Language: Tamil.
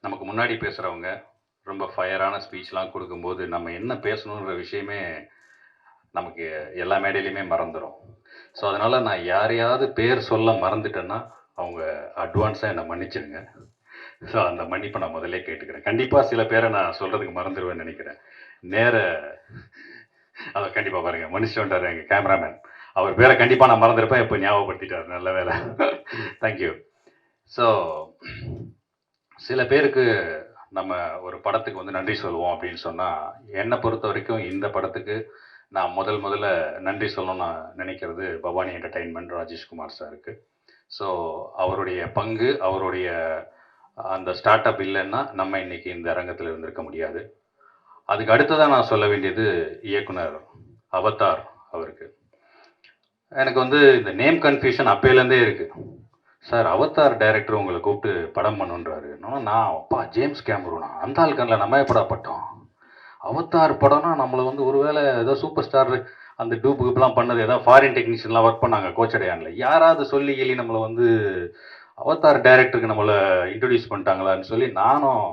நமக்கு முன்னாடி பேசுகிறவங்க ரொம்ப ஃபயரான ஸ்பீச்லாம் கொடுக்கும்போது நம்ம என்ன பேசணுன்ற விஷயமே நமக்கு எல்லா மேடையிலையுமே மறந்துடும். ஸோ அதனால் நான் யாரையாவது பேர் சொல்ல மறந்துட்டேன்னா அவங்க அட்வான்ஸாக என்னை மன்னிச்சிடுங்க. ஸோ அந்த மன்னிப்பை நான் முதல்ல கேட்டுக்கிறேன். கண்டிப்பாக சில பேரை நான் சொல்கிறதுக்கு மறந்துடுவேன்னு நினைக்கிறேன். நேர அதை கண்டிப்பாக பாருங்கள், மன்னிச்சு வந்துட்டார் எங்கள் கேமராமேன். அவர் பேரை கண்டிப்பாக நான் மறந்துருப்பேன், இப்போ ஞாபகப்படுத்திட்டார். நல்ல வேலை. தேங்க்யூ. ஸோ சில பேருக்கு நம்ம ஒரு படத்துக்கு வந்து நன்றி சொல்லுவோம் அப்படின்னு சொன்னால், என்னை பொறுத்த வரைக்கும் இந்த படத்துக்கு நான் முதல்ல நன்றி சொல்லணும்னு நான் நினைக்கிறது பவானி என்டர்டெயின்மெண்ட் ராஜேஷ்குமார் சாருக்கு. ஸோ அவருடைய பங்கு, அவருடைய அந்த ஸ்டார்ட் அப் இல்லைன்னா நம்ம இன்னைக்கு இந்த அரங்கத்தில் இருந்திருக்க முடியாது. அதுக்கு அடுத்ததான் நான் சொல்ல வேண்டியது இயக்குனர் அவதார் அவருக்கு. எனக்கு வந்து இந்த நேம் கன்ஃபியூஷன் அப்பையிலேருந்தே இருக்குது. சார் அவதார் டைரக்டர் உங்களை கூப்பிட்டு படம் பண்ணுன்றாரு. நான் அப்பா ஜேம்ஸ் கேமரூனா அந்த ஆளுக்கனில் நம்ம எப்படா பட்டோம். அவதார் படம்னா நம்மளை வந்து ஒருவேளை ஏதோ சூப்பர் ஸ்டார் அந்த டூப்புக்குலாம் பண்ணது ஏதாவது ஃபாரின் டெக்னீஷியன்லாம் ஒர்க் பண்ணாங்க கோச்சடையானில், யாராவது சொல்லி நம்மளை வந்து அவதார் டைரக்டருக்கு நம்மளை இன்ட்ரடியூஸ் பண்ணிட்டாங்களான்னு சொல்லி நானும்